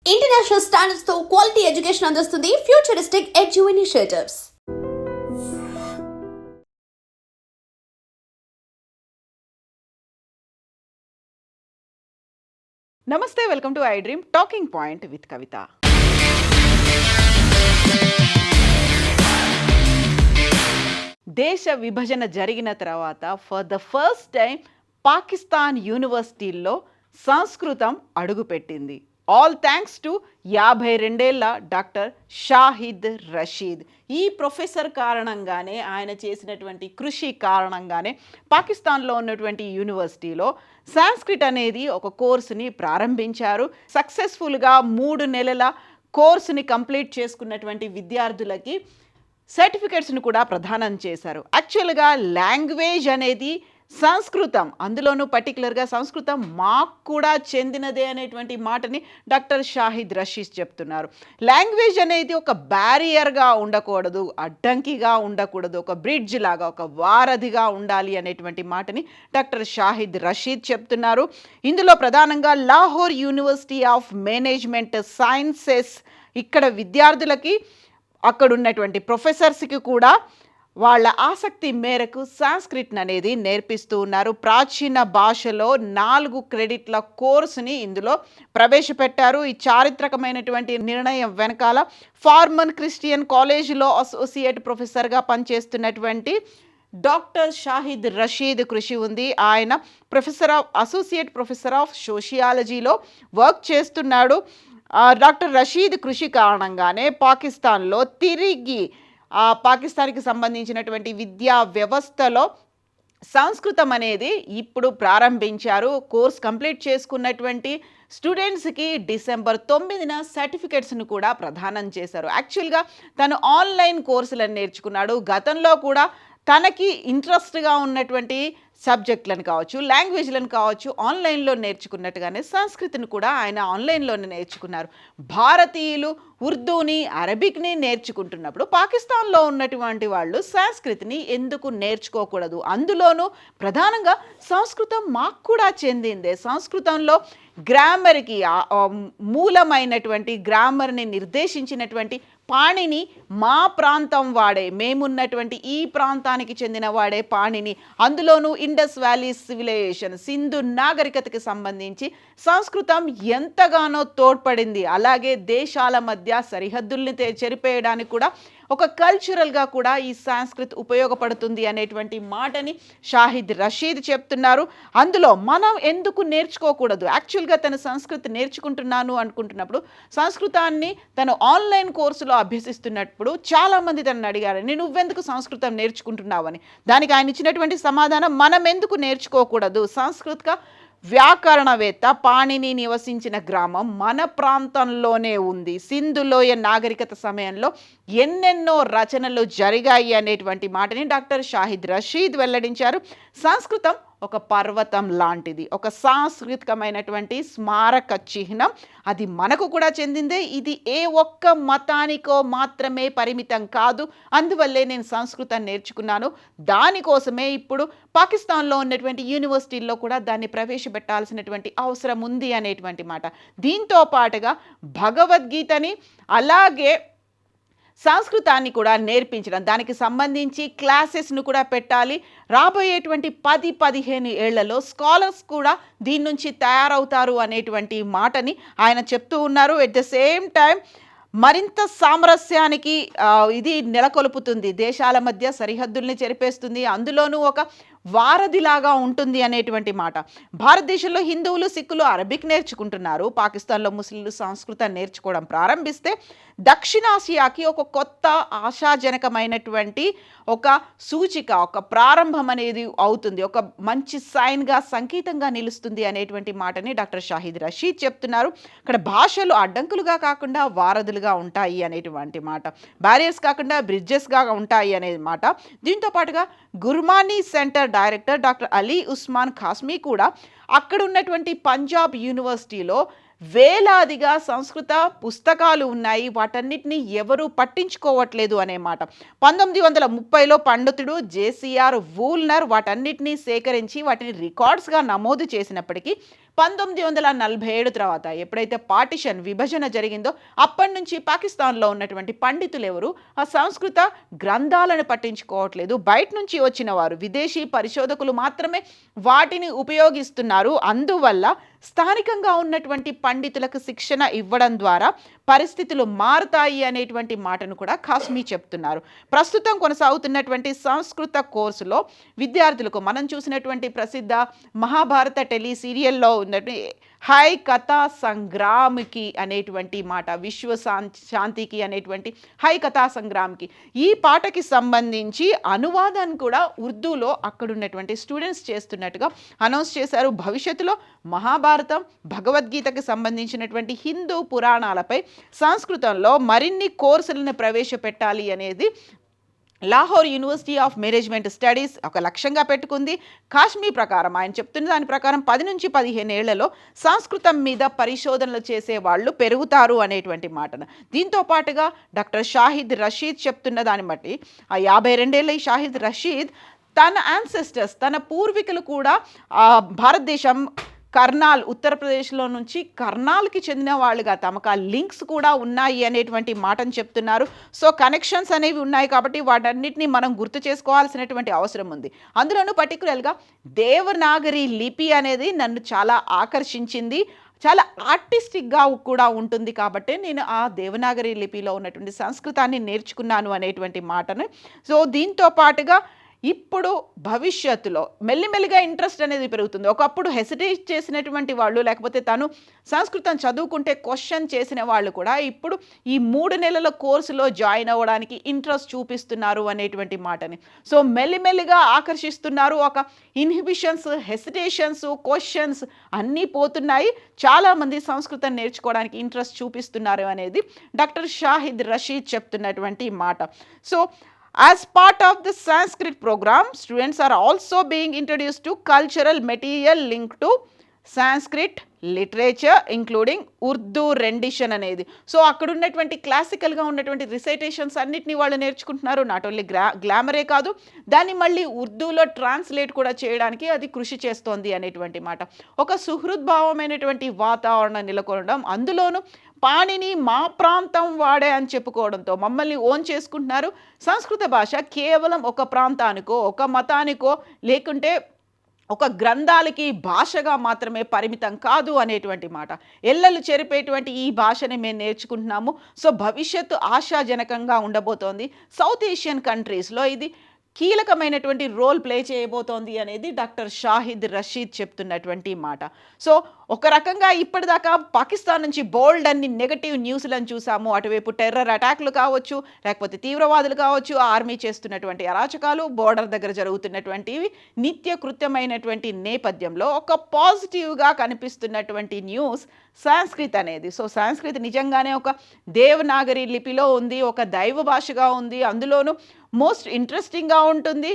International standards తో quality education అందిస్తుంది futuristic edu initiatives. నమస్తే, welcome to I dream talking point with Kavitha. దేశ విభజన జరిగిన తర్వాత for the first time Pakistan యూనివర్సిటీల్లో సంస్కృతం అడుగుపెట్టింది. All thanks to 52 doctor Shahid Rashid. ఈ ప్రొఫెసర్ కారణంగానే, ఆయన చేసినటువంటి కృషి కారణంగానే పాకిస్తాన్లో ఉన్నటువంటి యూనివర్సిటీలో సాంస్క్రిట్ అనేది ఒక కోర్సుని ప్రారంభించారు. సక్సెస్ఫుల్గా 3 నెలల కోర్సుని కంప్లీట్ చేసుకున్నటువంటి విద్యార్థులకి సర్టిఫికెట్స్ని కూడా ప్రదానం చేశారు. యాక్చువల్గా లాంగ్వేజ్ అనేది సంస్కృతం, అందులోనూ పర్టికులర్గా సంస్కృతం మాకు కూడా చెందినదే అనేటువంటి మాటని డాక్టర్ షాహిద్ రషీద్ చెప్తున్నారు. లాంగ్వేజ్ అనేది ఒక బ్యారియర్గా ఉండకూడదు, అడ్డంకిగా ఉండకూడదు, ఒక బ్రిడ్జ్ లాగా, ఒక వారధిగా ఉండాలి అనేటువంటి మాటని డాక్టర్ షాహిద్ రషీద్ చెప్తున్నారు. ఇందులో ప్రధానంగా Lahore university of management sciences ఇక్కడ విద్యార్థులకి, అక్కడ ఉన్నటువంటి ప్రొఫెసర్స్కి కూడా వాళ్ళ ఆసక్తి మేరకు సాంస్క్రిట్ అనేది నేర్పిస్తూ ఉన్నారు. ప్రాచీన భాషలో 4 క్రెడిట్ల కోర్సుని ఇందులో ప్రవేశపెట్టారు. ఈ చారిత్రకమైనటువంటి నిర్ణయం వెనకాల ఫార్మన్ క్రిస్టియన్ కాలేజీలో అసోసియేట్ ప్రొఫెసర్గా పనిచేస్తున్నటువంటి డాక్టర్ షాహిద్ రషీద్ కృషి ఉంది. ఆయన అసోసియేట్ ప్రొఫెసర్ ఆఫ్ సోషియాలజీలో వర్క్ చేస్తున్నాడు. డాక్టర్ రషీద్ కృషి కారణంగానే పాకిస్తాన్లో తిరిగి పాకిస్తాన్కి సంబంధించినటువంటి విద్యా వ్యవస్థలో సంస్కృతం అనేది ఇప్పుడు ప్రారంభించారు. కోర్స్ కంప్లీట్ చేసుకున్నటువంటి స్టూడెంట్స్కి డిసెంబర్ 9న సర్టిఫికెట్స్ను కూడా ప్రదానం చేశారు. యాక్చువల్గా తను ఆన్లైన్ కోర్సులను నేర్చుకున్నాడు. గతంలో కూడా తనకి ఇంట్రెస్ట్గా ఉన్నటువంటి సబ్జెక్టులను కావచ్చు, లాంగ్వేజ్లను కావచ్చు, ఆన్లైన్లో నేర్చుకున్నట్టుగానే సంస్కృతిని కూడా ఆయన ఆన్లైన్లోనే నేర్చుకున్నారు. భారతీయులు ఉర్దూని, అరబిక్ని నేర్చుకుంటున్నప్పుడు పాకిస్తాన్లో ఉన్నటువంటి వాళ్ళు సంస్కృతిని ఎందుకు నేర్చుకోకూడదు? అందులోనూ ప్రధానంగా సంస్కృతం మాకు కూడా చెందిందే. సంస్కృతంలో గ్రామర్కి మూలమైనటువంటి గ్రామర్ని నిర్దేశించినటువంటి పాణిని మా ప్రాంతం వాడే, మేమున్నటువంటి ఈ ప్రాంతానికి చెందిన వాడే పాణిని. అందులోనూ ఇండస్ వ్యాలీ సివిలైజేషన్, సింధు నాగరికతకి సంబంధించి సంస్కృతం ఎంతగానో తోడ్పడింది. అలాగే దేశాల మధ్య సరిహద్దుల్ని చెరిపేయడానికి కూడా ఒక కల్చరల్గా కూడా ఈ సంస్కృత్ ఉపయోగపడుతుంది అనేటువంటి మాటని షాహిద్ రషీద్ చెప్తున్నారు. అందులో మనం ఎందుకు నేర్చుకోకూడదు? యాక్చువల్గా తను సంస్కృత్ నేర్చుకుంటున్నాను అనుకుంటున్నప్పుడు, సంస్కృతాన్ని తను ఆన్లైన్ కోర్సులో అభ్యసిస్తున్నప్పుడు చాలామంది తనని అడిగారు, నువ్వెందుకు సంస్కృతం నేర్చుకుంటున్నావు అని. దానికి ఆయన ఇచ్చినటువంటి సమాధానం, మనం ఎందుకు నేర్చుకోకూడదు? సంస్కృత వ్యాకరణవేత్త పాణిని నివసించిన గ్రామం మన ప్రాంతంలోనే ఉంది. సింధులోయ నాగరికత సమయంలో ఎన్నెన్నో రచనలు జరిగాయి అనేటువంటి మాటని డాక్టర్ షాహిద్ రషీద్ వెల్లడించారు. సంస్కృతం ఒక పర్వతం లాంటిది, ఒక సాంస్కృతికమైనటువంటి స్మారక చిహ్నం. అది మనకు కూడా చెందిందే. ఇది ఏ ఒక్క మతానికో మాత్రమే పరిమితం కాదు. అందువల్లే నేను సంస్కృతం నేర్చుకున్నాను. దానికోసమే ఇప్పుడు పాకిస్తాన్లో ఉన్నటువంటి యూనివర్సిటీల్లో కూడా దాన్ని ప్రవేశపెట్టాల్సినటువంటి అవసరం ఉంది అనేటువంటి మాట. దీంతో పాటుగా భగవద్గీతని, అలాగే సంస్కృతాన్ని కూడా నేర్పించడం, దానికి సంబంధించి క్లాసెస్ను కూడా పెట్టాలి. రాబోయేటువంటి 10-15 ఏళ్లలో స్కాలర్స్ కూడా దీని నుంచి తయారవుతారు అనేటువంటి మాటని ఆయన చెప్తూ ఉన్నారు. ఎట్ ద సేమ్ టైం మరింత సామరస్యానికి ఇది నెలకొల్పుతుంది, దేశాల మధ్య సరిహద్దుల్ని చెరిపేస్తుంది, అందులోనూ ఒక వారధిలాగా ఉంటుంది అనేటువంటి మాట. భారతదేశంలో హిందువులు, సిక్కులు అరబిక్ నేర్చుకుంటున్నారు. పాకిస్తాన్లో ముస్లింలు సంస్కృతం నేర్చుకోవడం ప్రారంభిస్తే దక్షిణాసియాకి ఒక కొత్త ఆశాజనకమైనటువంటి ఒక సూచిక, ఒక ప్రారంభం అనేది అవుతుంది, ఒక మంచి సైన్గా, సంకేతంగా నిలుస్తుంది అనేటువంటి మాటని డాక్టర్ షాహిద్ రషీద్ చెప్తున్నారు. ఇక్కడ భాషలు అడ్డంకులుగా కాకుండా వారధులుగా ఉంటాయి అనేటువంటి మాట, బ్యారియర్స్ కాకుండా బ్రిడ్జెస్గా ఉంటాయి అనే మాట. దీంతో పాటుగా Gurmani centre director doctor Ali Usman Qasmi కూడా అక్కడ ఉన్నటువంటి పంజాబ్ యూనివర్సిటీలో వేలాదిగా సంస్కృత పుస్తకాలు ఉన్నాయి, వాటన్నిటిని ఎవరు పట్టించుకోవట్లేదు అనే మాట. 1930లో పండితుడు జేసీఆర్ వూల్నర్ వాటన్నిటినీ సేకరించి వాటిని రికార్డ్స్గా నమోదు చేసినప్పటికీ 1947 తర్వాత ఎప్పుడైతే పార్టిషన్ విభజన జరిగిందో అప్పటి నుంచి పాకిస్తాన్లో ఉన్నటువంటి పండితులు ఎవరు ఆ సంస్కృత గ్రంథాలను పట్టించుకోవట్లేదు. బయట నుంచి వచ్చిన వారు విదేశీ పరిశోధకులు మాత్రమే వాటిని ఉపయోగిస్తున్నారు. అందువల్ల స్థానికంగా ఉన్నటువంటి పండితులకు శిక్షణ ఇవ్వడం ద్వారా పరిస్థితులు మారుతాయి అనేటువంటి మాటను కూడా ఖాస్మీ చెప్తున్నారు. ప్రస్తుతం కొనసాగుతున్నటువంటి సంస్కృత కోర్సులో విద్యార్థులకు మనం చూసినటువంటి ప్రసిద్ధ మహాభారత టెలి సీరియల్లో ఉన్నటువంటి హై కథా సంగ్రామ్కి అనేటువంటి మాట, విశ్వ శాంతికి అనేటువంటి హై కథా సంగ్రామ్కి ఈ పాటకి సంబంధించి అనువాదాన్ని కూడా ఉర్దూలో అక్కడున్నటువంటి స్టూడెంట్స్ చేస్తున్నట్టుగా అనౌన్స్ చేశారు. భవిష్యత్తులో మహాభారతం, భగవద్గీతకి సంబంధించినటువంటి హిందూ పురాణాలపై సంస్కృతంలో మరిన్ని కోర్సులను ప్రవేశపెట్టాలి అనేది Lahore university of management studies ఒక లక్ష్యంగా పెట్టుకుంది. కాశ్మీ ప్రకారం ఆయన చెప్తున్న దాని ప్రకారం 10 నుంచి 15 ఏళ్లలో సంస్కృతం మీద పరిశోధనలు చేసే వాళ్ళు పెరుగుతారు అనేటువంటి మాటను. దీంతో పాటుగా డాక్టర్ షాహిద్ రషీద్ చెప్తున్న దాన్ని బట్టి ఆ 52 ఏళ్ళ ఈ షాహిద్ రషీద్ తన యాన్సెస్టర్స్, తన పూర్వీకులు కూడా భారతదేశం కర్నాల్, ఉత్తరప్రదేశ్లో నుంచి కర్నాల్కి చెందిన వాళ్ళుగా తమకు ఆ లింక్స్ కూడా ఉన్నాయి అనేటువంటి మాటను చెప్తున్నారు. సో కనెక్షన్స్ అనేవి ఉన్నాయి కాబట్టి వాటన్నిటిని మనం గుర్తు చేసుకోవాల్సినటువంటి అవసరం ఉంది. అందులోనూ పర్టికులర్గా దేవనాగరి లిపి అనేది నన్ను చాలా ఆకర్షించింది. చాలా ఆర్టిస్టిక్గా కూడా ఉంటుంది కాబట్టి నేను ఆ దేవనాగరి లిపిలో ఉన్నటువంటి సంస్కృతాన్ని నేర్చుకున్నాను అనేటువంటి మాటను. సో దీంతో పాటుగా ఇప్పుడు భవిష్యత్తులో మెల్లిమెల్లిగా ఇంట్రెస్ట్ అనేది పెరుగుతుంది. ఒకప్పుడు హెసిటేట్ చేసినటువంటి వాళ్ళు, లేకపోతే తను సంస్కృతం చదువుకుంటే క్వశ్చన్ చేసిన వాళ్ళు కూడా ఇప్పుడు ఈ 3 నెలల కోర్సులో జాయిన్ అవ్వడానికి ఇంట్రెస్ట్ చూపిస్తున్నారు అనేటువంటి మాటని. సో మెల్లిమెల్లిగా ఆకర్షిస్తున్నారు. ఒక ఇన్హిబిషన్స్, హెసిటేషన్స్, క్వశ్చన్స్ అన్నీ పోతున్నాయి. చాలామంది సంస్కృతం నేర్చుకోవడానికి ఇంట్రెస్ట్ చూపిస్తున్నారు అనేది డాక్టర్ షాహిద్ రషీద్ చెప్తున్నటువంటి మాట. So as part of the Sanskrit program, students are also being introduced to cultural material linked to Sanskrit literature, including Urdu rendition అనేది. సో అక్కడ ఉన్నటువంటి క్లాసికల్గా ఉన్నటువంటి రిసైటేషన్స్ అన్నిటిని వాళ్ళు నేర్చుకుంటున్నారు. నాట్ ఓన్లీ గ్లామరే కాదు, దాన్ని మళ్ళీ ఉర్దూలో ట్రాన్స్లేట్ కూడా చేయడానికి అది కృషి చేస్తోంది అనేటువంటి మాట. ఒక సుహృద్భావమైనటువంటి వాతావరణం నెలకొనడం, అందులోనూ పాణిని మా ప్రాంతం వాడే అని చెప్పుకోవడంతో మమ్మల్ని ఓన్ చేసుకుంటున్నారు. సంస్కృత భాష కేవలం ఒక ప్రాంతానికో, ఒక మతానికో, లేకుంటే ఒక గ్రంథాలకి భాషగా మాత్రమే పరిమితం కాదు అనేటువంటి మాట. ఎల్లలు చెరిపేటువంటి ఈ భాషని మేము నేర్చుకుంటున్నాము. సో భవిష్యత్తు ఆశాజనకంగా ఉండబోతోంది. సౌత్ ఏషియన్ కంట్రీస్లో ఇది కీలకమైనటువంటి రోల్ ప్లే చేయబోతోంది అనేది డాక్టర్ షాహిద్ రషీద్ చెప్తున్నటువంటి మాట. సో ఒక రకంగా ఇప్పటిదాకా పాకిస్తాన్ నుంచి బోల్డ్ అన్ని నెగటివ్ న్యూస్లను చూసాము. అటువైపు టెర్రర్ అటాక్లు కావచ్చు, లేకపోతే తీవ్రవాదులు కావచ్చు, ఆర్మీ చేస్తున్నటువంటి అరాచకాలు, బోర్డర్ దగ్గర జరుగుతున్నటువంటివి నిత్య కృత్యమైనటువంటి నేపథ్యంలో ఒక పాజిటివ్గా కనిపిస్తున్నటువంటి న్యూస్ సంస్కృత్ అనేది. సో సంస్కృత్ నిజంగానే ఒక దేవనాగరి లిపిలో ఉంది, ఒక దైవ భాషగా ఉంది. అందులోనూ మోస్ట్ ఇంట్రెస్టింగ్గా ఉంటుంది.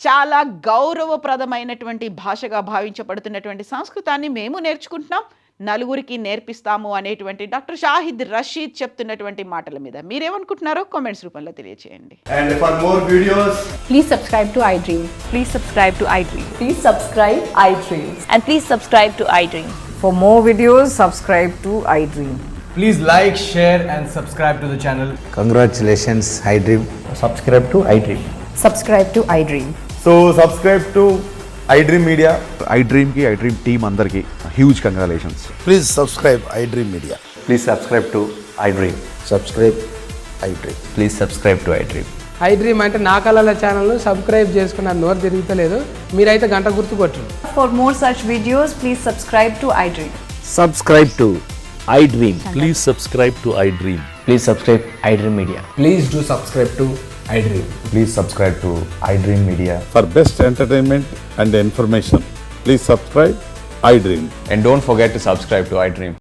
చాలా గౌరవప్రదమైనటువంటి భాషగా భావించబడుతున్నటువంటి సంస్కృతాన్ని మేము నేర్చుకుంటున్నాం, నలుగురికి నేర్పిస్తాము అనేటువంటి డాక్టర్ షాహిద్ రషీద్ చెప్తున్నటువంటి మాటల మీద మీరేమనుకుంటున్నారో కామెంట్స్ రూపంలో తెలియజేయండి. And for more videos, Please subscribe to iDream. Please subscribe to iDream. Please subscribe iDream. And please subscribe to iDream. For more videos, subscribe to iDream. please like, share and subscribe to the channel. Congratulations, iDream. Subscribe to iDream. Subscribe to iDream. So subscribe to iDream Media. iDream की iDream team अंदर की huge congratulations. Please subscribe iDream Media. Please subscribe to iDream. Subscribe iDream. Please subscribe to iDream. iDream అంటే నా కళల ఛానల్ను subscribe చేసుకున్న నోరు తిరుగుతలేదు, మీరైతే గంట గుర్తు కొట్టండి. For more such videos, please subscribe to iDream. Subscribe to iDream. Please subscribe to iDream. Please subscribe iDream Media. Please do subscribe to iDream. Please subscribe to iDream Media. For best entertainment and information, please subscribe iDream. And don't forget to subscribe to iDream.